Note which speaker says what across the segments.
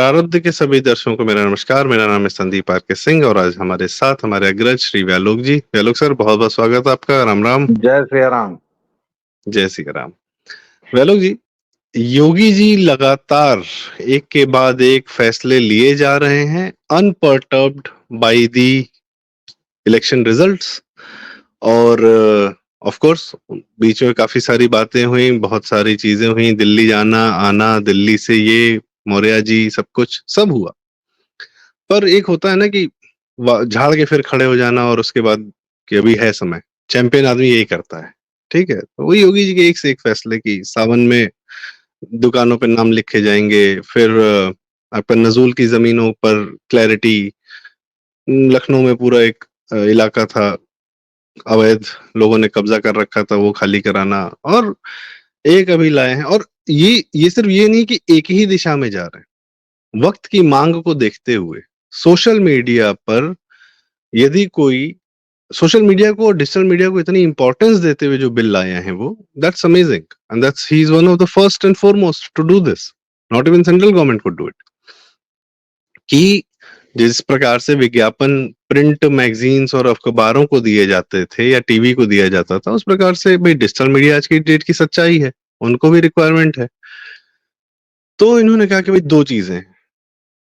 Speaker 1: प्रारब्ध के सभी दर्शकों को मेरा नमस्कार। मेरा नाम है संदीप आर.के. सिंह और आज हमारे साथ हमारे अग्रज श्री व्यालोक जी। व्यालोक सर, बहुत-बहुत स्वागत है आपका। राम राम।
Speaker 2: जय सिया राम।
Speaker 1: जय श्री राम। व्यालोक जी, योगी जी लगातार एक के बाद एक फैसले लिए जा रहे हैं unperturbed by the election results. और ऑफ कोर्स बीच में काफी सारी बातें हुई, बहुत सारी चीजें हुई, दिल्ली जाना आना, दिल्ली से ये मौर्य जी, सब कुछ सब हुआ। पर एक होता है ना कि झाड़ के फिर खड़े हो जाना और उसके बाद कि अभी है समय। चैंपियन आदमी यही करता है। ठीक है, तो वही योगी जी के एक से एक फैसले की सावन में दुकानों पे नाम लिखे जाएंगे, फिर आपका नजूल की जमीनों पर क्लैरिटी, लखनऊ में पूरा एक इलाका था अवैध, लोगों ने कब्जा कर रखा था, वो खाली कराना, और एक अभी लाए हैं। और ये सिर्फ ये नहीं कि एक ही दिशा में जा रहे हैं, वक्त की मांग को देखते हुए सोशल मीडिया पर यदि कोई सोशल मीडिया को और डिजिटल मीडिया को इतनी इंपॉर्टेंस देते हुए जो बिल लाए हैं वो, that's amazing and that's he is one of the first and foremost to do this. Not even central government could do it. कि जिस प्रकार से विज्ञापन प्रिंट मैगजीन्स और अखबारों को दिए जाते थे या टीवी को दिया जाता था, उस प्रकार से भाई डिजिटल मीडिया आज की डेट की सच्चाई है, उनको भी रिक्वायरमेंट है। तो इन्होंने कहा कि भाई दो चीजें,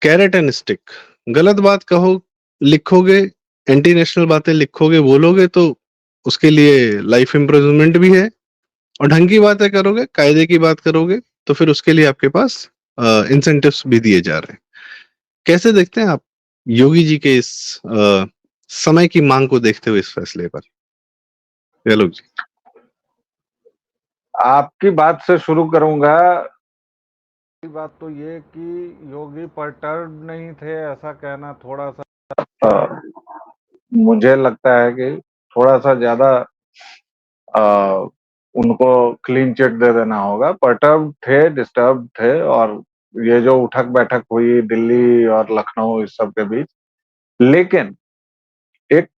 Speaker 1: कैरेट एंड स्टिक। गलत बात कहो, लिखोगे, एंटी नेशनल बातें लिखोगे, बोलोगे, तो उसके लिए लाइफ इम्प्रिजनमेंट भी है, और ढंग की बातें करोगे, कायदे की बात करोगे, तो फिर उसके लिए आपके पास इंसेंटिव्स भी दिए जा रहे हैं। कैसे देखते हैं आप योगी जी के इस समय की मांग को देखते हुए इस फैसले पर? व्यालोक जी।
Speaker 2: आपकी बात से शुरू करूंगा। बात तो ये कि योगी परटर्ब नहीं थे, ऐसा कहना थोड़ा सा मुझे लगता है कि थोड़ा सा ज्यादा उनको क्लीन चिट दे देना होगा। परटर्ब थे, डिस्टर्ब थे, और ये जो उठक बैठक हुई दिल्ली और लखनऊ इस सब के बीच, लेकिन एक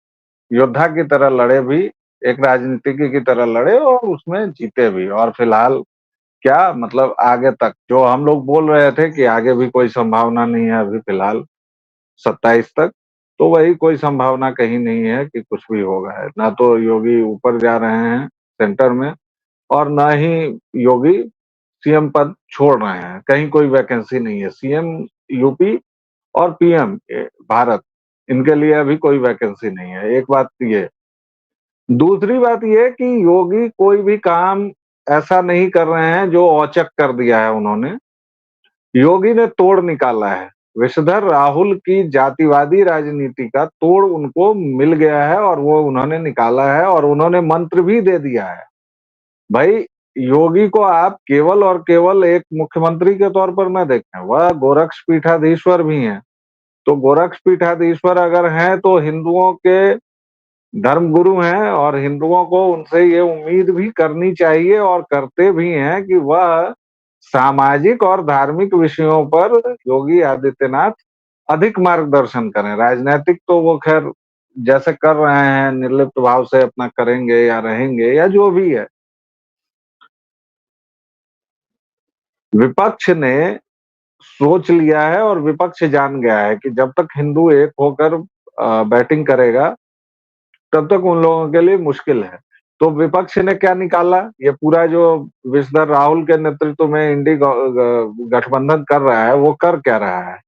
Speaker 2: योद्धा की तरह लड़े भी, एक राजनीतिज्ञ की तरह लड़े और उसमें जीते भी। और फिलहाल क्या मतलब, आगे तक जो हम लोग बोल रहे थे कि आगे भी कोई संभावना नहीं है, अभी फिलहाल 27 तक तो वही कोई संभावना कहीं नहीं है कि कुछ भी होगा है। ना तो योगी ऊपर जा रहे हैं सेंटर में, और ना ही योगी सीएम पद छोड़ रहे हैं। कहीं कोई वैकेंसी नहीं है। सीएम यूपी और पीएम भारत, इनके लिए अभी कोई वैकेंसी नहीं है। एक बात ये। दूसरी बात ये कि योगी कोई भी काम ऐसा नहीं कर रहे हैं जो औचक कर दिया है उन्होंने। योगी ने तोड़ निकाला है। विषधर राहुल की जातिवादी राजनीति का तोड़ उनको मिल गया है और वो उन्होंने निकाला है, और उन्होंने मंत्र भी दे दिया है। भाई, योगी को आप केवल और केवल एक मुख्यमंत्री के तौर पर न देखें, वह गोरक्ष पीठाधीश्वर भी हैं। तो गोरक्ष पीठाधीश्वर अगर हैं तो हिंदुओं के धर्मगुरु हैं, और हिंदुओं को उनसे ये उम्मीद भी करनी चाहिए और करते भी हैं कि वह सामाजिक और धार्मिक विषयों पर योगी आदित्यनाथ अधिक मार्गदर्शन करें। राजनीतिक तो वो खैर जैसे कर रहे हैं, निर्लिप्त भाव से अपना करेंगे या रहेंगे या जो भी है। विपक्ष ने सोच लिया है और विपक्ष जान गया है कि जब तक हिंदू एक होकर बैटिंग करेगा तब तक उन लोगों के लिए मुश्किल है। तो विपक्ष ने क्या निकाला, ये पूरा जो विषधर राहुल के नेतृत्व में इंडी गठबंधन कर रहा है, वो कर क्या रहा है?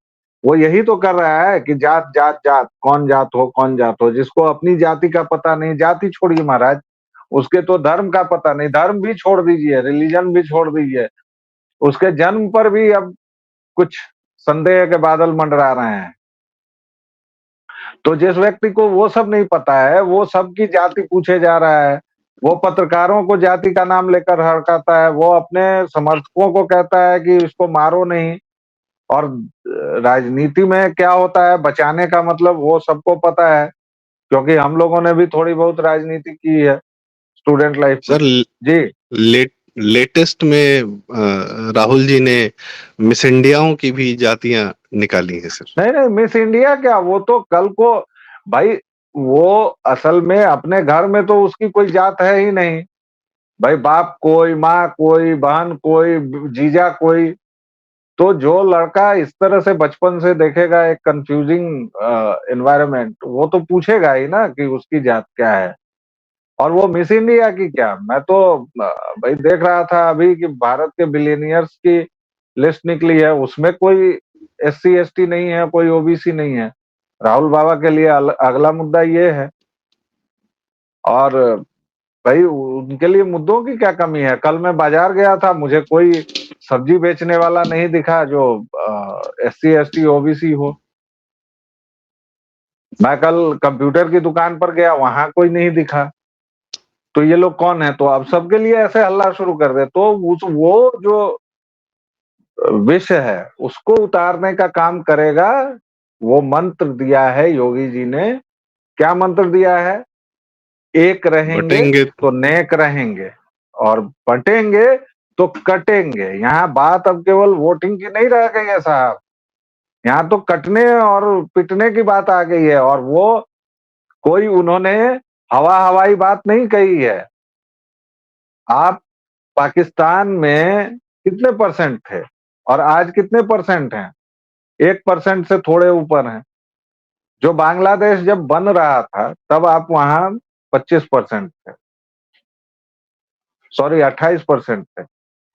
Speaker 2: वो यही तो कर रहा है कि जात जात जात, कौन जात हो कौन जात हो। जिसको अपनी जाति का पता नहीं, जाति छोड़िए महाराज, उसके तो धर्म का पता नहीं, धर्म भी छोड़ दीजिए, रिलीजन भी छोड़ दीजिए, उसके जन्म पर भी अब कुछ संदेह के बादल मंडरा रहे हैं। तो जिस व्यक्ति को वो सब नहीं पता है, वो सबकी जाति पूछे जा रहा है, वो पत्रकारों को जाति का नाम लेकर हड़काता है, वो अपने समर्थकों को कहता है कि इसको मारो नहीं। और राजनीति में क्या होता है बचाने का मतलब वो सबको पता है, क्योंकि हम लोगों ने भी थोड़ी बहुत राजनीति की है स्टूडेंट लाइफ में।
Speaker 1: सर,
Speaker 2: जी,
Speaker 1: लेटेस्ट में राहुल जी ने मिस इंडियाओं की भी जातियां निकाली हैं सर।
Speaker 2: नहीं नहीं, मिस इंडिया क्या, वो तो कल को भाई, वो असल में अपने घर में तो उसकी कोई जात है ही नहीं। भाई, बाप कोई, माँ कोई, बहन कोई, जीजा कोई, तो जो लड़का इस तरह से बचपन से देखेगा एक कंफ्यूजिंग एनवायरनमेंट, वो तो पूछेगा ही ना कि उसकी जात क्या है। और वो मिस इंडिया की क्या, मैं तो भाई देख रहा था अभी कि भारत के बिलियनियर्स की लिस्ट निकली है, उसमें कोई एससी एसटी नहीं है, कोई ओबीसी नहीं है। राहुल बाबा के लिए अगला मुद्दा ये है। और भाई उनके लिए मुद्दों की क्या कमी है। कल मैं बाजार गया था, मुझे कोई सब्जी बेचने वाला नहीं दिखा जो एससी एसटी ओबीसी हो। मैं कल कंप्यूटर की दुकान पर गया, वहां कोई नहीं दिखा। तो ये लोग कौन है? तो अब सबके लिए ऐसे हल्ला शुरू कर दे तो वो जो विष है उसको उतारने का काम करेगा। वो मंत्र दिया है योगी जी ने। क्या मंत्र दिया है? एक रहेंगे
Speaker 1: बटेंगे
Speaker 2: तो नेक रहेंगे, और बटेंगे तो कटेंगे। यहाँ बात अब केवल वोटिंग की नहीं रह गई है साहब, यहाँ तो कटने और पिटने की बात आ गई है। और वो कोई उन्होंने हवाई बात नहीं कही है। आप पाकिस्तान में कितने परसेंट थे और आज कितने परसेंट हैं? 1% से थोड़े ऊपर हैं। जो बांग्लादेश जब बन रहा था तब आप वहां 25% थे, सॉरी 28% थे।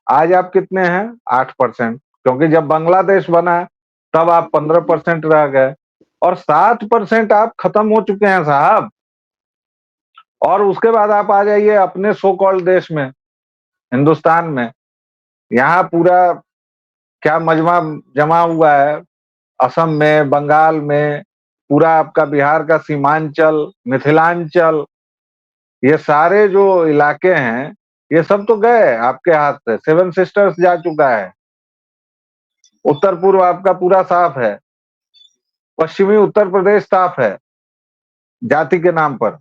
Speaker 2: आज आप कितने हैं? 8%। क्योंकि जब बांग्लादेश बना तब आप 15% रह गए, और 7% आप खत्म हो चुके हैं साहब। और उसके बाद आप आ जाइए अपने सो कॉल्ड देश में, हिंदुस्तान में। यहाँ पूरा क्या मजमा जमा हुआ है। असम में, बंगाल में, पूरा आपका बिहार का सीमांचल, मिथिलांचल, ये सारे जो इलाके हैं ये सब तो गए आपके हाथ से। सेवन सिस्टर्स जा चुका है। उत्तर पूर्व आपका पूरा साफ है। पश्चिमी उत्तर प्रदेश साफ है जाति के नाम पर।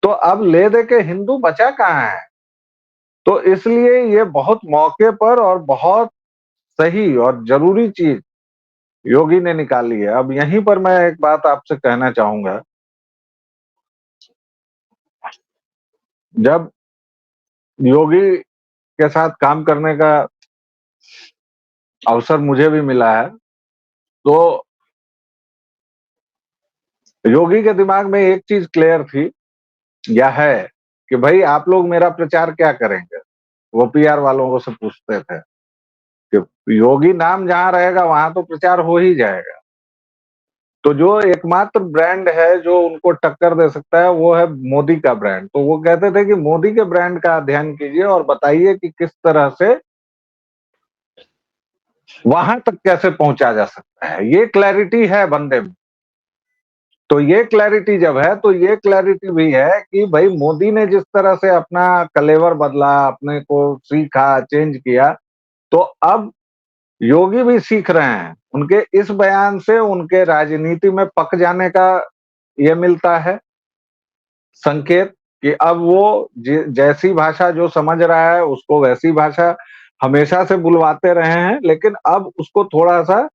Speaker 2: तो अब ले दे के हिंदू बचा कहाँ है? तो इसलिए ये बहुत मौके पर और बहुत सही और जरूरी चीज योगी ने निकाली है। अब यहीं पर मैं एक बात आपसे कहना चाहूंगा। जब योगी के साथ काम करने का अवसर मुझे भी मिला है, तो योगी के दिमाग में एक चीज क्लियर थी या है कि भाई आप लोग मेरा प्रचार क्या करेंगे। वो पीआर वालों को से पूछते थे कि योगी नाम जहां रहेगा वहां तो प्रचार हो ही जाएगा। तो जो एकमात्र ब्रांड है जो उनको टक्कर दे सकता है वो है मोदी का ब्रांड। तो वो कहते थे कि मोदी के ब्रांड का अध्ययन कीजिए और बताइए कि किस तरह से वहां तक कैसे पहुंचा जा सकता है। ये क्लैरिटी है बंदे में। तो ये क्लैरिटी जब है तो ये क्लैरिटी भी है कि भाई मोदी ने जिस तरह से अपना कलेवर बदला, अपने को सीखा, चेंज किया, तो अब योगी भी सीख रहे हैं। उनके इस बयान से उनके राजनीति में पक जाने का ये मिलता है संकेत कि अब वो जैसी भाषा जो समझ रहा है उसको वैसी भाषा हमेशा से बुलवाते रहे हैं, लेकिन अब उसको थोड़ा सा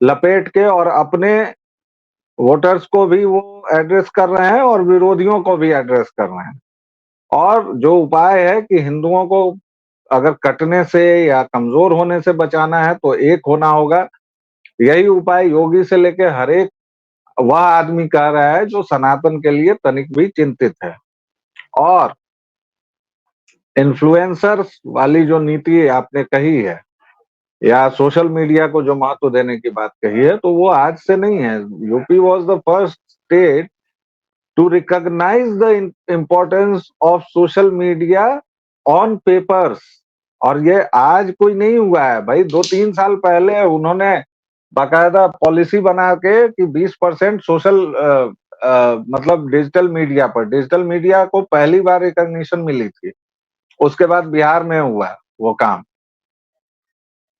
Speaker 2: लपेट के और अपने वोटर्स को भी वो एड्रेस कर रहे हैं और विरोधियों को भी एड्रेस कर रहे हैं। और जो उपाय है कि हिंदुओं को अगर कटने से या कमजोर होने से बचाना है तो एक होना होगा। यही उपाय योगी से लेके हर एक वह आदमी कह रहा है जो सनातन के लिए तनिक भी चिंतित है। और इन्फ्लुएंसर्स वाली जो नीति आपने कही है या सोशल मीडिया को जो महत्व देने की बात कही है, तो वो आज से नहीं है। UP was the first state to recognize the importance of social media on papers। और ये आज कोई नहीं हुआ है भाई। 2-3 साल पहले उन्होंने बाकायदा पॉलिसी बना के कि 20% सोशल मतलब डिजिटल मीडिया को पहली बार रिकॉग्निशन मिली थी। उसके बाद बिहार में हुआ वो काम।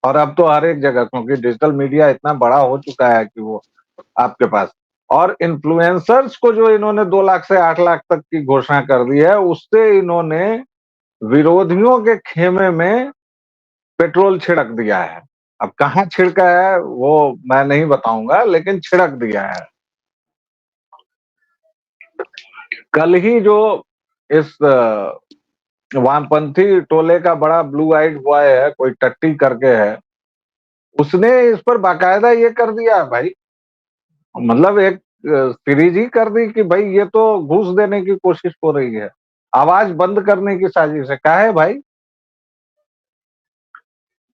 Speaker 2: और अब तो हर एक जगह, क्योंकि डिजिटल मीडिया इतना बड़ा हो चुका है कि वो आपके पास। और इन्फ्लुएंसर्स को जो इन्होंने 2 लाख से 8 लाख तक की घोषणा कर दी है, उससे इन्होंने विरोधियों के खेमे में पेट्रोल छिड़क दिया है। अब कहाँ छिड़का है वो मैं नहीं बताऊंगा, लेकिन छिड़क दिया है। कल ही जो इस वामपंथी टोले का बड़ा ब्लू आइड बॉय है, कोई टट्टी करके है, उसने इस पर बाकायदा ये कर दिया है भाई, मतलब एक सीरीज ही कर दी कि भाई ये तो घूस देने की कोशिश हो रही है, आवाज बंद करने की साजिश है। क्या है भाई,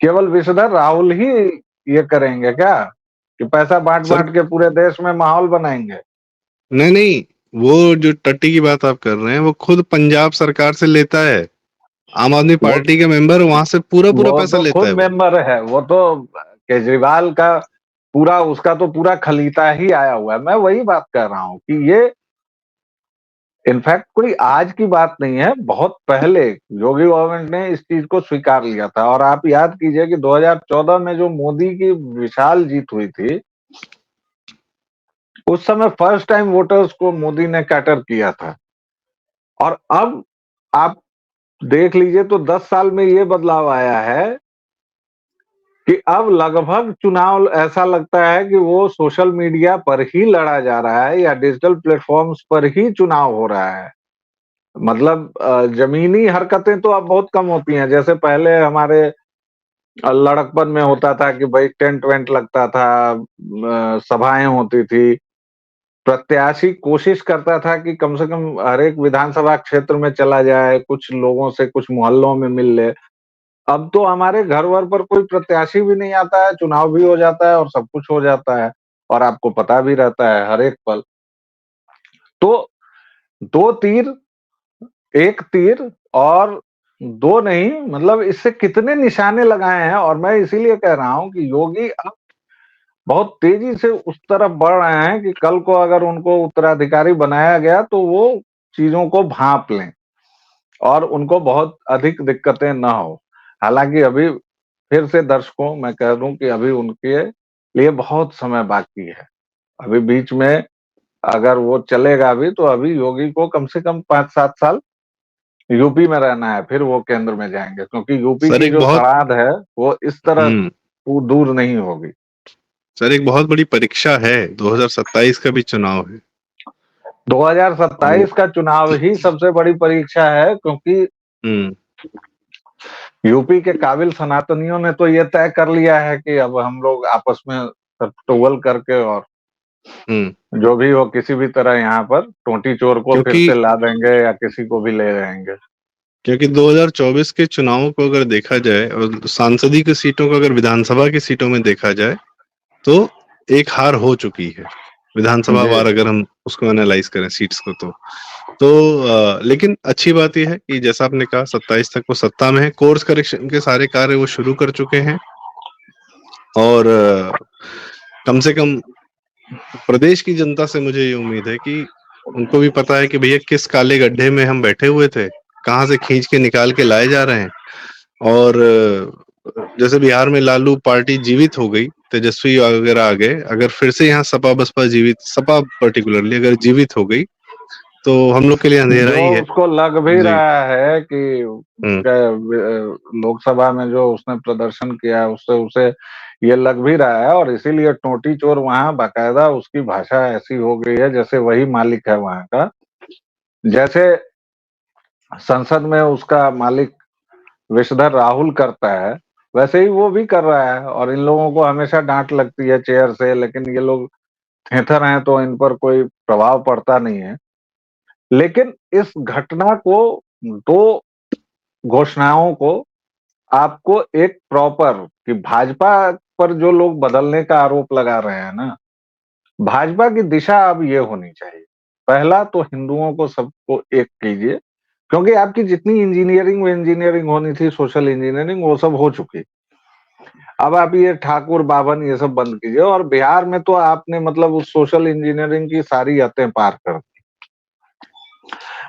Speaker 2: केवल विषधर राहुल ही ये करेंगे क्या कि पैसा बांट
Speaker 1: सर
Speaker 2: बांट के पूरे देश में माहौल बनाएंगे?
Speaker 1: नहीं नहीं, वो जो टट्टी की बात आप कर रहे हैं वो खुद पंजाब सरकार से लेता है, आम आदमी
Speaker 2: वो
Speaker 1: पार्टी के मेंबर वहां से पूरा पूरा
Speaker 2: वो
Speaker 1: पैसा
Speaker 2: तो
Speaker 1: लेता
Speaker 2: खुद
Speaker 1: है वो।
Speaker 2: मेंबर है, वो तो केजरीवाल का पूरा, उसका तो पूरा खलीता ही आया हुआ है। मैं वही बात कर रहा हूँ कि ये इनफैक्ट कोई आज की बात नहीं है, बहुत पहले योगी गवर्नमेंट ने इस चीज को स्वीकार लिया था। और आप याद कीजिए कि 2014 में जो मोदी की विशाल जीत हुई थी, उस समय फर्स्ट टाइम वोटर्स को मोदी ने कैटर किया था। और अब आप देख लीजिए तो 10 साल में ये बदलाव आया है कि अब लगभग चुनाव ऐसा लगता है कि वो सोशल मीडिया पर ही लड़ा जा रहा है या डिजिटल प्लेटफॉर्म्स पर ही चुनाव हो रहा है। मतलब जमीनी हरकतें तो अब बहुत कम होती हैं, जैसे पहले हमारे लड़कपन में होता था कि भाई टेंट वेंट लगता था, सभाएं होती थी, प्रत्याशी कोशिश करता था कि कम से कम हर एक विधानसभा क्षेत्र में चला जाए, कुछ लोगों से कुछ मोहल्लों में मिल ले। अब तो हमारे घर वर पर कोई प्रत्याशी भी नहीं आता है, चुनाव भी हो जाता है और सब कुछ हो जाता है, और आपको पता भी रहता है हर एक पल। तो दो तीर, एक तीर और दो नहीं, मतलब इससे कितने निशाने लगाए हैं। और मैं इसीलिए कह रहा हूं कि योगी अब बहुत तेजी से उस तरफ बढ़ रहे हैं कि कल को अगर उनको उत्तराधिकारी बनाया गया तो वो चीजों को भांप लें और उनको बहुत अधिक दिक्कतें ना हो। हालांकि अभी फिर से दर्शकों मैं कह दूं कि अभी उनके लिए बहुत समय बाकी है। अभी बीच में अगर वो चलेगा भी तो अभी योगी को कम से कम 5-7 साल यूपी में रहना है, फिर वो केंद्र में जाएंगे, क्योंकि यूपी
Speaker 1: सर
Speaker 2: की
Speaker 1: एक
Speaker 2: जो
Speaker 1: बहुत
Speaker 2: सड़ांध है वो इस तरह
Speaker 1: हम्म
Speaker 2: दूर नहीं होगी।
Speaker 1: सर एक बहुत बड़ी परीक्षा है, 2027 का भी चुनाव है। वो
Speaker 2: 2027 का चुनाव ही सबसे बड़ी परीक्षा है, क्योंकि
Speaker 1: हम्म
Speaker 2: यूपी के काबिल सनातनियों ने तो ये तय कर लिया है कि अब हम लोग आपस में सब टोगल करके और
Speaker 1: हम्म
Speaker 2: जो भी हो किसी भी तरह यहाँ पर टोटी चोर को फिर
Speaker 1: क्योंकि
Speaker 2: से ला देंगे या किसी को भी ले जाएंगे।
Speaker 1: 2024 के चुनावों को अगर देखा जाए और सांसदीय की सीटों को अगर विधानसभा की सीटों में देखा जाए तो एक हार हो चुकी है विधानसभा
Speaker 2: जी।
Speaker 1: वार, अगर हम उसको एनालाइज करें सीट्स को तो लेकिन अच्छी बात यह है कि जैसा आपने कहा 27 तक वो सत्ता में है, कोर्स करेक्शन के सारे कार्य वो शुरू कर चुके हैं। और कम से कम प्रदेश की जनता से मुझे ये उम्मीद है कि उनको भी पता है कि भैया किस काले गड्ढे में हम बैठे हुए थे, कहाँ से खींच के निकाल के लाए जा रहे हैं। और जैसे बिहार में लालू पार्टी जीवित हो गई, तेजस्वी वगैरह आ गए, अगर फिर से यहाँ सपा बसपा जीवित, सपा पर्टिकुलरली अगर जीवित हो गई तो हम लोग के लिए अंधेरा
Speaker 2: जो
Speaker 1: ही है।
Speaker 2: उसको लग भी
Speaker 1: जी।
Speaker 2: रहा है कि
Speaker 1: हम्म
Speaker 2: लोकसभा में जो उसने प्रदर्शन किया है उससे उसे ये लग भी रहा है, और इसीलिए टोटी चोर वहां बाकायदा उसकी भाषा ऐसी हो गई है जैसे वही मालिक है वहां का। जैसे संसद में उसका मालिक विषधर राहुल करता है, वैसे ही वो भी कर रहा है। और इन लोगों को हमेशा डांट लगती है चेयर से, लेकिन ये लोग थेथर हैं तो इन पर कोई प्रभाव पड़ता नहीं है। लेकिन इस घटना को, दो घोषणाओं को आपको एक प्रॉपर, कि भाजपा पर जो लोग बदलने का आरोप लगा रहे हैं ना, भाजपा की दिशा अब ये होनी चाहिए। पहला तो हिंदुओं को सबको एक कीजिए, क्योंकि आपकी जितनी इंजीनियरिंग होनी थी, सोशल इंजीनियरिंग, वो सब हो चुकी। अब आप ये ठाकुर बाभन ये सब बंद कीजिए। और बिहार में तो आपने मतलब उस सोशल इंजीनियरिंग की सारी हदें पार कर दी।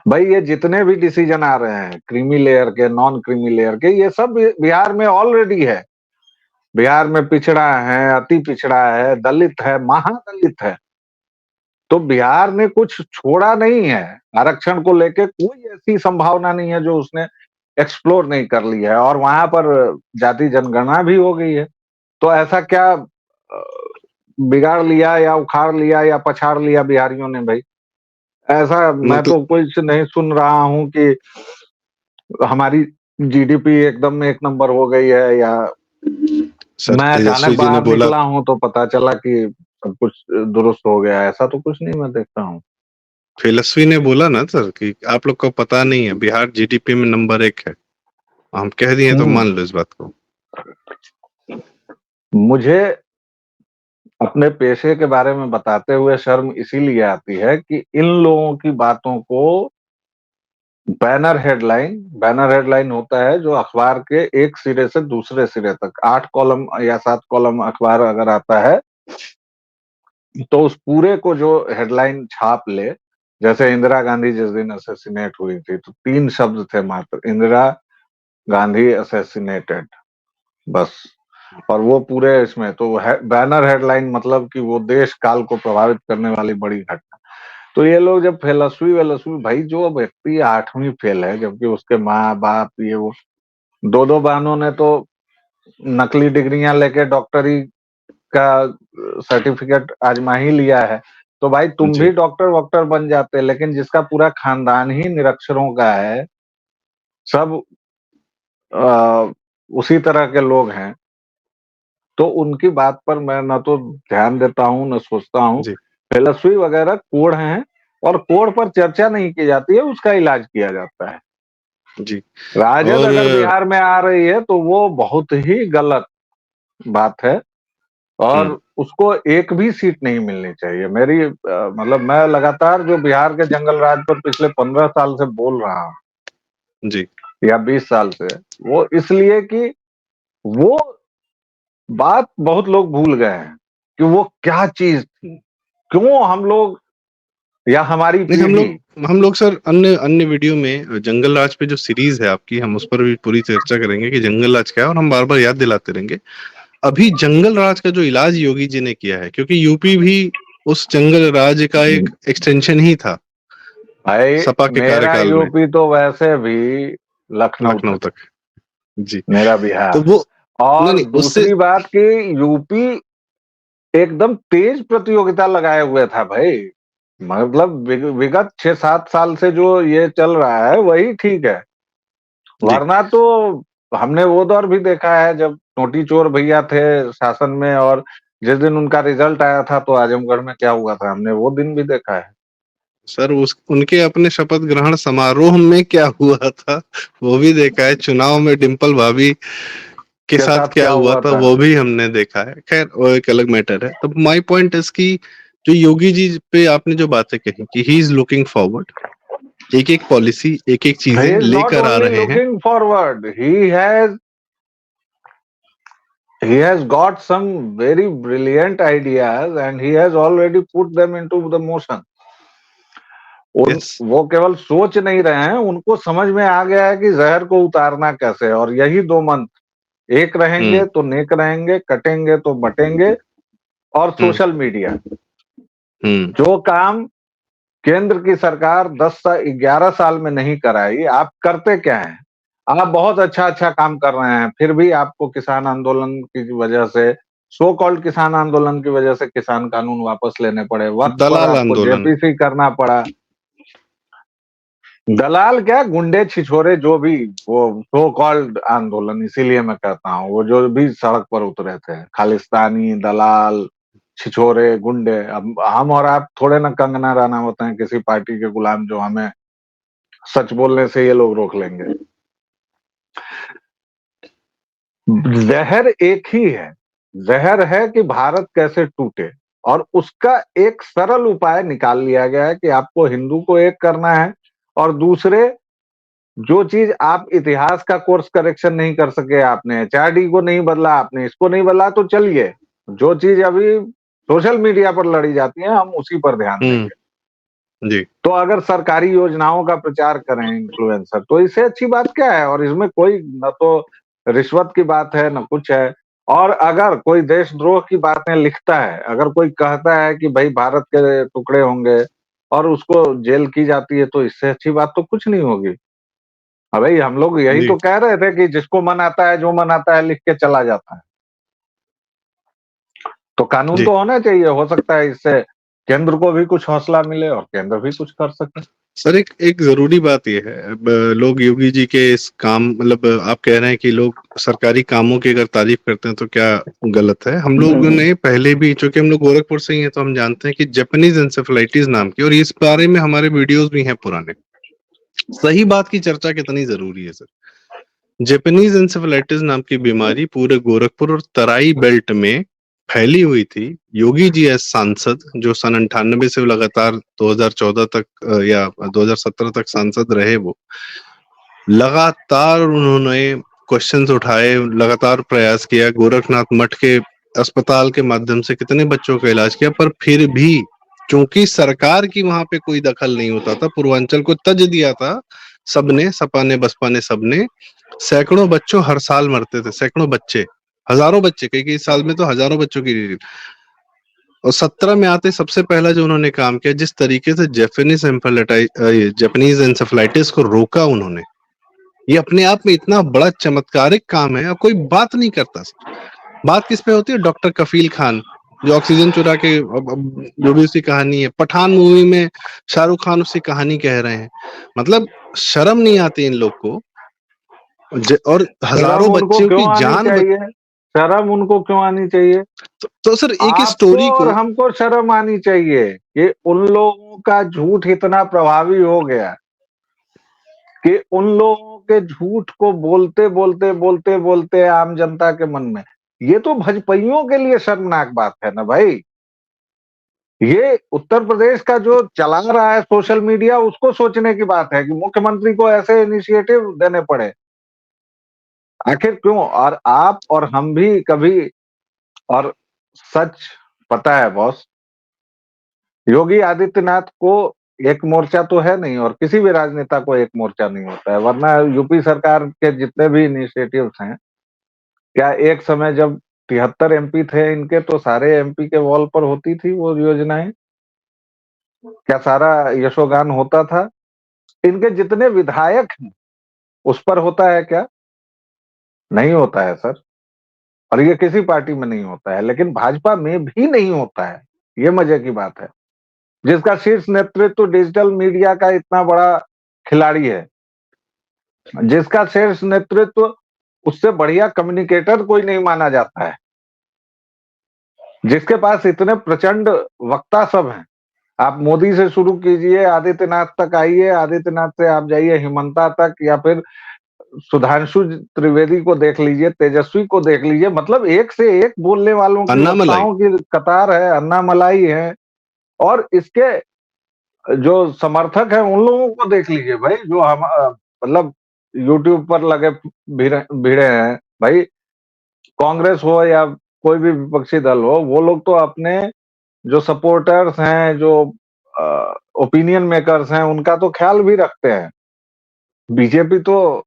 Speaker 2: भाई ये जितने भी डिसीजन आ रहे हैं, क्रीमी लेयर के, नॉन क्रीमी लेयर के, ये सब बिहार में ऑलरेडी है। बिहार में पिछड़ा है, अति पिछड़ा है, दलित है, महादलित है। तो बिहार ने कुछ छोड़ा नहीं है। आरक्षण को लेके कोई ऐसी संभावना नहीं है जो उसने एक्सप्लोर नहीं कर लिया है। और वहां पर जाति जनगणना भी हो गई है। तो ऐसा क्या बिगाड़ लिया या उखाड़ लिया या पछाड़ लिया बिहारियों ने भाई? ऐसा मैं
Speaker 1: मतलब
Speaker 2: तो कुछ नहीं सुन रहा हूं कि हमारी जीडीपी एकदम एक नंबर हो गई है, या
Speaker 1: सर
Speaker 2: मैं
Speaker 1: तेजस्वी
Speaker 2: अचानक
Speaker 1: जी ने
Speaker 2: बाहर
Speaker 1: बोला,
Speaker 2: निकला हूं तो पता चला कि सब कुछ दुरुस्त हो गया, ऐसा तो कुछ नहीं मैं देखता हूँ।
Speaker 1: तेजस्वी ने बोला ना सर कि आप लोग को पता नहीं है बिहार जीडीपी में नंबर 1 है। हम कह दिए तो मान लो इस बात को।
Speaker 2: मुझे अपने पेशे के बारे में बताते हुए शर्म इसीलिए आती है कि इन लोगों की बातों को बैनर हेडलाइन होता है जो अखबार के एक सिरे से दूसरे सिरे तक 8 कॉलम या 7 कॉलम अखबार अगर आता है, तो उस पूरे को जो हेडलाइन छाप ले, जैसे इंदिरा गांधी जिस दिन असैसिनेट हुई थी तो 3 शब्द थे मात्र, इंदिरा गांधी असैसिनेटेड, बस। और वो पूरे इसमें तो बैनर हेडलाइन, मतलब कि वो देश काल को प्रभावित करने वाली बड़ी घटना। तो ये लोग जब फेलसफी वेलसफी, भाई जो व्यक्ति 8वीं फेल है, जबकि उसके माँ बाप ये वो दो दो बहनों ने तो नकली डिग्रियां लेके डॉक्टरी का सर्टिफिकेट आजमा ही लिया है, तो भाई तुम
Speaker 1: जी
Speaker 2: भी डॉक्टर वॉक्टर बन जाते। लेकिन जिसका पूरा खानदान ही निरक्षरों का है, सब उसी तरह के लोग हैं, तो उनकी बात पर मैं न तो ध्यान देता हूँ न सोचता हूँ।
Speaker 1: जी
Speaker 2: फिलॉसफी वगैरह कोड हैं, और कोड पर चर्चा नहीं की जाती है, उसका इलाज किया जाता है।
Speaker 1: जी।
Speaker 2: राजद
Speaker 1: और
Speaker 2: अगर बिहार में आ रही है तो वो बहुत ही गलत बात है, और उसको एक भी सीट नहीं मिलनी चाहिए। मेरी मतलब मैं लगातार जो बिहार के जंगल राज पर पिछले 15 साल से बोल रहा हूँ,
Speaker 1: जी
Speaker 2: या 20 साल से, वो इसलिए कि वो बात बहुत लोग भूल गए हैं कि वो क्या चीज थी, क्यों हम लोग या हमारी
Speaker 1: नहीं,
Speaker 2: पीढ़ी।
Speaker 1: हम लोग सर अन्य अन्य वीडियो में जंगल राज पे जो सीरीज है आपकी, हम उस पर भी पूरी चर्चा करेंगे कि जंगल राज क्या है, और हम बार बार याद दिलाते रहेंगे। अभी जंगल राज का जो इलाज योगी जी ने किया है, क्योंकि यूपी भी उस जंगल राज का एक एक्सटेंशन ही था
Speaker 2: भाई
Speaker 1: सपा के
Speaker 2: मेरा
Speaker 1: कार्यकाल में,
Speaker 2: यूपी तो वैसे भी लखनऊ
Speaker 1: लखनऊ
Speaker 2: तक,
Speaker 1: तक। जी।
Speaker 2: मेरा
Speaker 1: तो
Speaker 2: बिहार।
Speaker 1: वो, नहीं
Speaker 2: और
Speaker 1: नहीं उससे,
Speaker 2: दूसरी बात कि यूपी एकदम तेज प्रतियोगिता लगाए हुए था भाई। मतलब विगत 6-7 साल से जो ये चल रहा है वही ठीक है,
Speaker 1: जी
Speaker 2: वरना तो हमने वो दौर भी देखा है जब नोटी चोर भैया थे शासन में, और जिस दिन उनका रिजल्ट आया था तो आजमगढ़ में क्या हुआ था, हमने वो दिन भी देखा है।
Speaker 1: सर, उस उनके अपने शपथ ग्रहण समारोह में क्या हुआ था वो भी देखा है। चुनाव में डिम्पल भाभी के
Speaker 2: के
Speaker 1: साथ
Speaker 2: साथ
Speaker 1: क्या
Speaker 2: क्या
Speaker 1: हुआ
Speaker 2: हुआ
Speaker 1: था
Speaker 2: था।
Speaker 1: वो भी हमने देखा है। खैर वो एक अलग मैटर है। तो माय पॉइंट इज कि जो योगी जी पे आपने जो बातें कही कि ही इज लुकिंग फॉरवर्ड, एक एक पॉलिसी एक एक
Speaker 2: He
Speaker 1: चीजें
Speaker 2: is not
Speaker 1: लेकर आ
Speaker 2: only
Speaker 1: रहे हैं।
Speaker 2: looking forward, he has got some very brilliant ideas and he has already put them into the motion. उन
Speaker 1: यस।
Speaker 2: वो केवल सोच नहीं रहे हैं, उनको समझ में आ गया है कि जहर को उतारना कैसे है। और यही दो मंत्र, एक रहेंगे
Speaker 1: हम्म
Speaker 2: तो नेक रहेंगे, कटेंगे तो बटेंगे। और
Speaker 1: हम्म
Speaker 2: सोशल मीडिया,
Speaker 1: हम्म
Speaker 2: जो काम केंद्र की सरकार 11 साल में नहीं कराई, आप करते क्या है? आप बहुत अच्छा अच्छा काम कर रहे हैं, फिर भी आपको किसान आंदोलन की वजह से, सो कॉल्ड किसान आंदोलन की वजह से किसान कानून वापस लेने पड़े, वक्त पर
Speaker 1: दलाल
Speaker 2: आपको
Speaker 1: आंदोलन।
Speaker 2: जेपीसी करना पड़ा। दलाल क्या, गुंडे छिछोरे जो भी, वो सो कॉल्ड आंदोलन, इसीलिए मैं कहता हूँ वो जो भी सड़क पर उतरे थे, खालिस्तानी, दलाल, छिछोरे, गुंडे। अब हम और आप थोड़े ना कंगना रनावत हैं किसी पार्टी के गुलाम जो हमें सच बोलने से ये लोग रोक लेंगे। जहर एक ही है, जहर है कि भारत कैसे टूटे, और उसका एक सरल उपाय निकाल लिया गया है कि आपको हिंदू को एक करना है। और दूसरे, जो चीज आप इतिहास का कोर्स करेक्शन नहीं कर सके, आपने एचआरडी को नहीं बदला, आपने इसको नहीं बदला, तो चलिए जो चीज अभी सोशल मीडिया पर लड़ी जाती है हम उसी पर ध्यान
Speaker 1: हम्म।
Speaker 2: देंगे।
Speaker 1: जी
Speaker 2: तो अगर सरकारी योजनाओं का प्रचार करें इन्फ्लुएंसर, तो इससे अच्छी बात क्या है? और इसमें कोई न तो रिश्वत की बात है न कुछ है। और अगर कोई देशद्रोह की बातें लिखता है, अगर कोई कहता है कि भाई भारत के टुकड़े होंगे, और उसको जेल की जाती है, तो इससे अच्छी बात तो कुछ नहीं होगी। भाई हम लोग यही
Speaker 1: जी
Speaker 2: तो कह रहे थे कि जिसको मन आता है, जो मन आता है लिख के चला जाता है। तो कानून
Speaker 1: जी।
Speaker 2: तो होना चाहिए, हो सकता है इससे केंद्र को भी कुछ हौसला मिले और केंद्र भी कुछ कर सके।
Speaker 1: सर एक एक जरूरी बात यह है, अब लोग योगी जी के इस काम, मतलब आप कह रहे हैं कि लोग सरकारी कामों की अगर तारीफ करते हैं तो क्या गलत है। हम लोग ने पहले भी, चूंकि हम लोग गोरखपुर से ही हैं, तो हम जानते हैं कि जापानीज इंसेफेलाइटिस नाम की, और इस बारे में हमारे वीडियोस भी हैं पुराने। सही बात की चर्चा कितनी जरूरी है सर। जापानीज इंसेफेलाइटिस नाम की बीमारी पूरे गोरखपुर और तराई बेल्ट में फैली हुई थी। योगी जी एस सांसद, जो सन 98 से लगातार 2014 तक या 2017 तक सांसद रहे, वो लगातार उन्होंने क्वेश्चंस उठाए, लगातार प्रयास किया, गोरखनाथ मठ के अस्पताल के माध्यम से कितने बच्चों का इलाज किया, पर फिर भी क्योंकि सरकार की वहां पे कोई दखल नहीं होता था, पूर्वांचल को तज दिया था सबने, सपा ने बसपा ने सबने। सैकड़ों बच्चों हर साल मरते थे, सैकड़ों बच्चे, हजारों बच्चे, कई साल में तो हजारों बच्चों की। और 17 में आते सबसे पहला जो उन्होंने काम किया, जिस तरीके से जापानीज एंसेफेलाइटिस को रोका उन्होंने, ये अपने आप में इतना बड़ा चमत्कारिक काम है। अब कोई बात नहीं करता सर। बात किस पे होती है? डॉक्टर कफील खान, जो ऑक्सीजन चुरा के, अब जो भी उसकी कहानी है, पठान मूवी में शाहरुख खान उसकी कहानी कह रहे हैं। मतलब शर्म नहीं आती इन लोग को। और
Speaker 2: शर्म
Speaker 1: हजारों
Speaker 2: उनको
Speaker 1: बच्चों
Speaker 2: क्यों
Speaker 1: की
Speaker 2: आनी
Speaker 1: जान
Speaker 2: चाहिए? शर्म उनको क्यों आनी चाहिए?
Speaker 1: तो सर एक
Speaker 2: आपको
Speaker 1: स्टोरी
Speaker 2: और
Speaker 1: को,
Speaker 2: हमको शर्म आनी चाहिए कि उन लोगों का झूठ इतना प्रभावी हो गया कि उन लोगों के झूठ को बोलते बोलते बोलते बोलते आम जनता के मन में, ये तो भजपइयों के लिए शर्मनाक बात है ना भाई। ये उत्तर प्रदेश का जो चला रहा है सोशल मीडिया, उसको सोचने की बात है कि मुख्यमंत्री को ऐसे इनिशिएटिव देने पड़े। आखिर क्यों? और आप और हम भी कभी, और सच पता है बॉस, योगी आदित्यनाथ को एक मोर्चा तो है नहीं, और किसी भी राजनेता को एक मोर्चा नहीं होता है, वरना यूपी सरकार के जितने भी इनिशिएटिव्स हैं, क्या एक समय जब 73 एमपी थे इनके, तो सारे एमपी के वॉल पर होती थी वो योजनाएं? क्या सारा यशोगान होता था? इनके जितने विधायक हैं उस पर होता है क्या? नहीं होता है सर। और ये किसी पार्टी में नहीं होता है, लेकिन भाजपा में भी नहीं होता है। ये मजे की बात है। जिसका शीर्ष नेतृत्व डिजिटल मीडिया का इतना बड़ा खिलाड़ी है, जिसका शीर्ष नेतृत्व, उससे बढ़िया कम्युनिकेटर कोई नहीं माना जाता है, जिसके पास इतने प्रचंड वक्ता सब हैं। आप मोदी से शुरू कीजिए, आदित्यनाथ तक आइए, आदित्यनाथ से आप जाइए हिमंता तक, या फिर सुधांशु त्रिवेदी को देख लीजिए, तेजस्वी को देख लीजिए, मतलब एक से एक बोलने वालों की,
Speaker 1: अन्नामलाई।
Speaker 2: वक्ताओं की कतार है, अन्नामलाई है। और इसके जो समर्थक हैं उन लोगों को देख लीजिए भाई, जो हम मतलब यूट्यूब पर लगे भिड़े भिड़े हैं भाई। कांग्रेस हो या कोई भी विपक्षी दल हो, वो लोग तो अपने जो सपोर्टर्स हैं, जो ओपिनियन मेकर्स हैं, उनका तो ख्याल भी रखते हैं। बीजेपी तो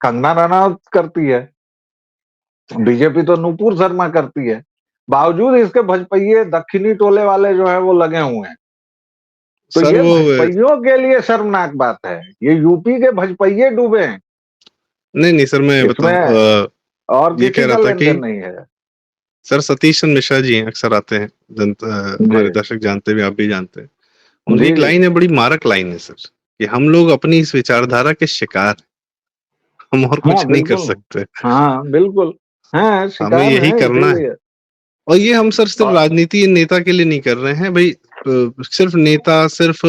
Speaker 2: कंगना रनौत करती है, बीजेपी तो नुपुर शर्मा करती है, बावजूद इसके भजपइये दक्षिणी टोले वाले जो है वो लगे हुए हैं। तो
Speaker 1: सर
Speaker 2: ये
Speaker 1: वो
Speaker 2: भजपइयों के लिए शर्मनाक बात है, ये यूपी के भजपइये डूबे हैं,
Speaker 1: नहीं नहीं सर, मैं बताऊं,
Speaker 2: इसमें और
Speaker 1: ये
Speaker 2: किसी
Speaker 1: कह रहा
Speaker 2: का
Speaker 1: था
Speaker 2: लेन
Speaker 1: कि
Speaker 2: देन नहीं है।
Speaker 1: सर सतीश चंद्र मिश्रा जी हैं, अक्सर आते हैं, जनता,
Speaker 2: जी
Speaker 1: हमारे दर्शक जानते भी, आप भी जानते हैं। उनकी
Speaker 2: जी
Speaker 1: एक
Speaker 2: जी।
Speaker 1: लाइन है, बड़ी मारक लाइन है सर, कि हम लोग अपनी इस विचारधारा के शिकार हैं, हम और
Speaker 2: हाँ
Speaker 1: कुछ नहीं कर
Speaker 2: बिल्कुल।
Speaker 1: सकते।
Speaker 2: हाँ बिल्कुल। हाँ
Speaker 1: हमें
Speaker 2: शिकार
Speaker 1: यही
Speaker 2: है
Speaker 1: करना है।
Speaker 2: इसीलिए।
Speaker 1: और ये हम सर सिर्फ
Speaker 2: और
Speaker 1: राजनीति नेता के लिए नहीं कर रहे हैं भाई। सिर्फ नेता, सिर्फ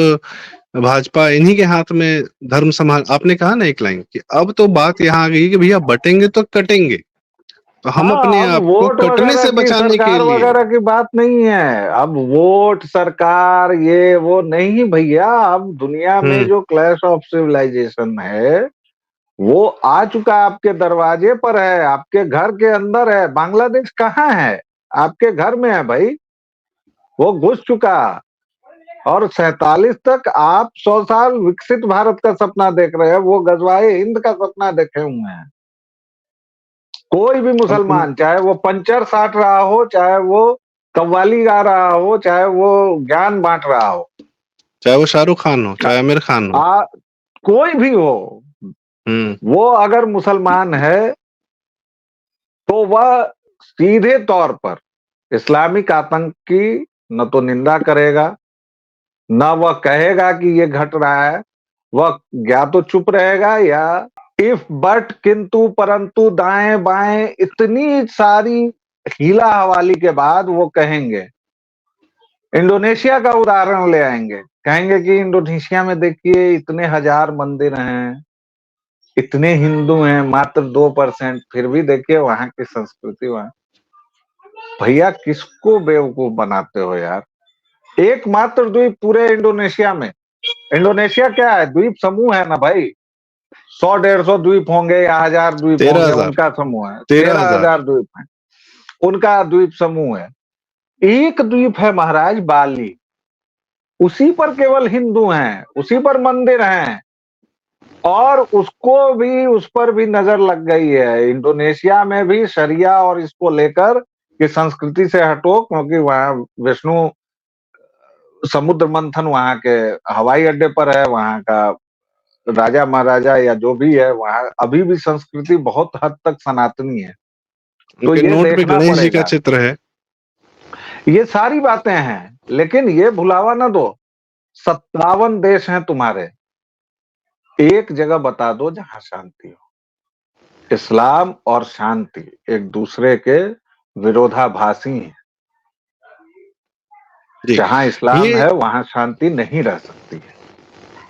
Speaker 1: भाजपा, इन्हीं के हाथ में धर्म संभाल। आपने कहा ना एक लाइन कि अब तो बात यहाँ आ गई कि भैया बटेंगे तो कटेंगे, तो हम अपने
Speaker 2: हाँ, अब
Speaker 1: आप को
Speaker 2: वोट
Speaker 1: कटने
Speaker 2: वगैरह
Speaker 1: से
Speaker 2: की,
Speaker 1: बचाने के
Speaker 2: सरकार
Speaker 1: लिए।
Speaker 2: वगैरह की बात नहीं है। अब वोट सरकार ये वो नहीं भैया। अब दुनिया में
Speaker 1: हम्म।
Speaker 2: जो क्लैश ऑफ सिविलाइजेशन है वो आ चुका, आपके दरवाजे पर है, आपके घर के अंदर है। बांग्लादेश कहाँ है? आपके घर में है भाई, वो घुस चुका। और 47 तक आप 100 साल विकसित भारत का सपना देख रहे हैं, वो गजवाए हिंद का सपना देखे हुए हैं। कोई भी
Speaker 1: अब
Speaker 2: मुसलमान, चाहे वो पंचर साट रहा हो, चाहे वो कव्वाली गा रहा हो, चाहे वो ज्ञान बांट रहा हो,
Speaker 1: चाहे वो शाहरुख खान हो, चाहे आमिर खान हो।
Speaker 2: आ, कोई भी हो,
Speaker 1: हम्म।
Speaker 2: वो अगर मुसलमान है तो वह सीधे तौर पर इस्लामिक आतंक की न तो निंदा करेगा, ना वह कहेगा कि ये घट रहा है, वह या तो चुप रहेगा या इफ बट किंतु परंतु दाएं बाएं इतनी सारी हीला हवाली के बाद वो कहेंगे। इंडोनेशिया का उदाहरण ले आएंगे, कहेंगे कि इंडोनेशिया में देखिए इतने हजार मंदिर हैं, इतने हिंदू हैं, मात्र 2%, फिर भी देखिए वहां की संस्कृति। वहां भैया किसको बेवकूफ बनाते हो यार? एकमात्र द्वीप पूरे इंडोनेशिया में। इंडोनेशिया क्या है? द्वीप समूह है ना भाई। 100-150 द्वीप होंगे या 1000 द्वीप
Speaker 1: तेरह
Speaker 2: होंगे,
Speaker 1: हजार
Speaker 2: उनका समूह है।
Speaker 1: 13,000।
Speaker 2: 13,000 द्वीप है, उनका द्वीप समूह है। एक द्वीप है महाराज बाली, उसी पर केवल हिंदू हैं, उसी पर मंदिर हैं, और उसको भी, उस पर भी नजर लग गई है। इंडोनेशिया में भी शरिया और इसको लेकर कि संस्कृति से हटो, क्योंकि वहां विष्णु समुद्र मंथन वहां के हवाई अड्डे पर है, वहां का राजा महाराजा या जो भी है, वहां अभी भी संस्कृति बहुत हद तक सनातनी है। तो
Speaker 1: उनके
Speaker 2: ये
Speaker 1: नोट पे
Speaker 2: देखना
Speaker 1: गणेश जी का
Speaker 2: पड़ेगा।
Speaker 1: चित्र है।
Speaker 2: ये सारी बातें हैं, लेकिन ये भुलावा ना दो, 57 देश हैं तुम्हारे, एक जगह बता दो जहां शांति हो। इस्लाम और शांति एक दूसरे के विरोधाभासी हैं।
Speaker 1: जी।
Speaker 2: जहां इस्लाम
Speaker 1: ये
Speaker 2: है वहां शांति नहीं रह सकती है।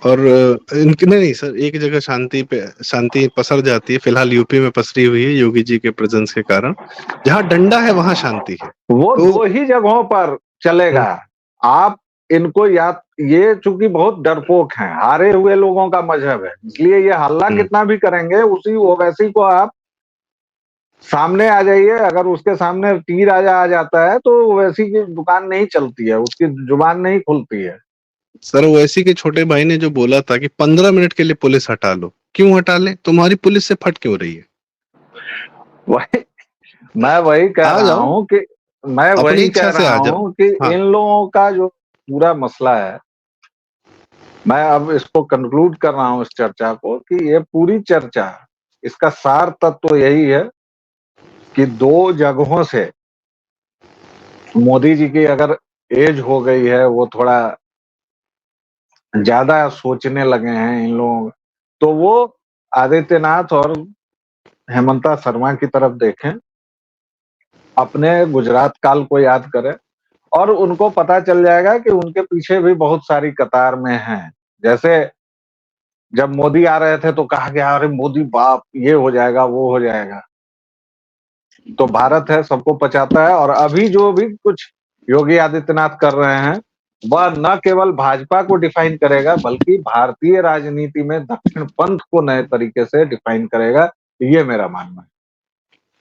Speaker 1: और इनके नहीं सर, एक जगह शांति पसर जाती है। फिलहाल यूपी में पसरी हुई है योगी जी के प्रेजेंस के कारण। जहां डंडा है वहां शांति है।
Speaker 2: वो
Speaker 1: तो
Speaker 2: दो ही जगहों पर चलेगा। आप इनको याद, ये चूंकि बहुत डरपोक हैं, हारे हुए लोगों का मजहब है, इसलिए ये हल्ला
Speaker 1: हम्म,
Speaker 2: कितना भी करेंगे, उसी ओवैसी को आप सामने आ जाइए, अगर उसके सामने तीर आ जाता है तो ओवैसी की दुकान नहीं चलती है, उसकी जुबान नहीं खुलती है।
Speaker 1: सर ओवैसी के छोटे भाई ने जो बोला था कि 15 मिनट के लिए पुलिस हटा लो, क्यों हटा ले? तुम्हारी पुलिस से फट क्यों रही है?
Speaker 2: वही मैं वही कह
Speaker 1: आ
Speaker 2: रहा
Speaker 1: जाओ,
Speaker 2: हूं कि मैं
Speaker 1: अपनी
Speaker 2: वही कह
Speaker 1: इच्छा से
Speaker 2: रहा
Speaker 1: आ जाओ।
Speaker 2: हूं कि
Speaker 1: हाँ।
Speaker 2: इन लोगों का जो पूरा मसला है, मैं अब इसको कंक्लूड कर रहा हूं इस चर्चा को, कि ये पूरी चर्चा, इसका सार तत्व तो यही है कि दो जगहों से मोदी जी की अगर एज हो गई है, वो थोड़ा ज्यादा सोचने लगे हैं इन लोगों, तो वो आदित्यनाथ और हेमंता शर्मा की तरफ देखें, अपने गुजरात काल को याद करें, और उनको पता चल जाएगा कि उनके पीछे भी बहुत सारी कतार में हैं। जैसे जब मोदी आ रहे थे तो कहा गया अरे मोदी बाप, ये हो जाएगा वो हो जाएगा। तो भारत है, सबको पचाता है। और अभी जो भी कुछ योगी आदित्यनाथ कर रहे हैं, वह न केवल भाजपा को डिफाइन करेगा, बल्कि भारतीय राजनीति में दक्षिण पंथ को नए तरीके से डिफाइन करेगा। ये मेरा मानना है।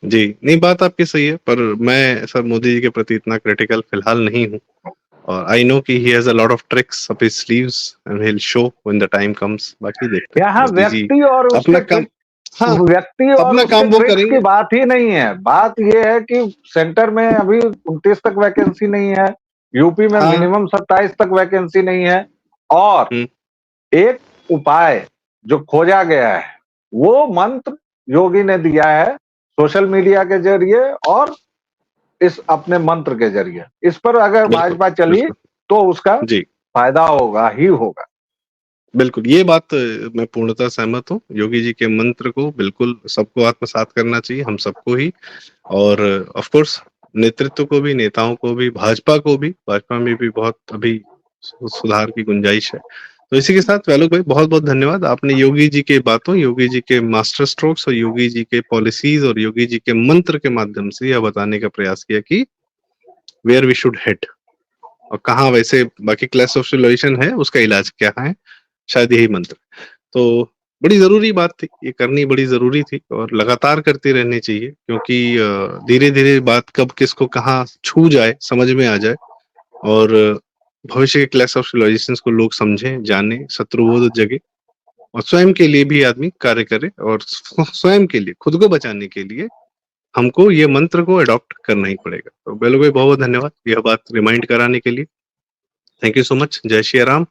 Speaker 1: जी, नहीं बात आपकी सही है, पर मैं सर मोदी जी के प्रति इतना क्रिटिकल फिलहाल नहीं हूँ। और आई नो कि he has a lot of tricks up his sleeves and he will show when the time comes. बाकी देखते हैं
Speaker 2: यहाँ
Speaker 1: मोदी जी
Speaker 2: व्यक्ति और उसके
Speaker 1: अपना काम,
Speaker 2: ट्रिक,
Speaker 1: हाँ,
Speaker 2: व्यक्ति और
Speaker 1: अपना
Speaker 2: उसके
Speaker 1: काम वो
Speaker 2: ट्रिक्स की
Speaker 1: करेंगे।
Speaker 2: बात ही नहीं है। बात यह है कि सेंटर में अभी 29 तक वैकेंसी नहीं है, यूपी में
Speaker 1: हाँ।
Speaker 2: मिनिमम 27 तक वैकेंसी नहीं है, और
Speaker 1: हम्म,
Speaker 2: एक उपाय जो खोजा गया है, वो मंत्र योगी ने दिया है सोशल मीडिया के जरिए और इस अपने मंत्र के जरिए। इस पर अगर
Speaker 1: बिल्कुल
Speaker 2: भाजपा चली
Speaker 1: बिल्कुल।
Speaker 2: तो उसका
Speaker 1: जी
Speaker 2: फायदा होगा ही होगा।
Speaker 1: बिल्कुल, ये बात मैं पूर्णतः सहमत हूँ। योगी जी के मंत्र को बिल्कुल सबको आत्मसात करना चाहिए, हम सबको ही। और ऑफ कोर्स नेतृत्व को भी, नेताओं को भी, भाजपा में भी बहुत अभी सुधार की गुंजाइश है। तो इसी के साथ वैलोक भाई बहुत बहुत धन्यवाद। आपने योगी जी के बातों, योगी जी के मास्टर स्ट्रोक्स और योगी जी के पॉलिसीज और योगी जी के मंत्र के माध्यम से यह बताने का प्रयास किया कि वेयर वी शुड हेड, और कहाँ वैसे बाकी क्लास ऑफ सिचुएशन है, उसका इलाज क्या है, शायद यही मंत्र। तो बड़ी जरूरी बात थी, ये करनी बड़ी जरूरी थी और लगातार करती रहनी चाहिए, क्योंकि धीरे धीरे बात कब किसको कहाँ छू जाए समझ में आ जाए, और भविष्य के क्लास ऑफ सिविलाइजेशंस को लोग समझें, जाने, शत्रुबोध जगे, और स्वयं के लिए भी आदमी कार्य करे, और स्वयं के लिए, खुद को बचाने के लिए हमको ये मंत्र को अडॉप्ट करना ही पड़ेगा। तो बेलो भाई बहुत बहुत धन्यवाद यह बात रिमाइंड कराने के लिए। Thank you so much. जय श्री राम।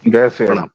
Speaker 2: जय श्री राम।
Speaker 1: प्रणाम।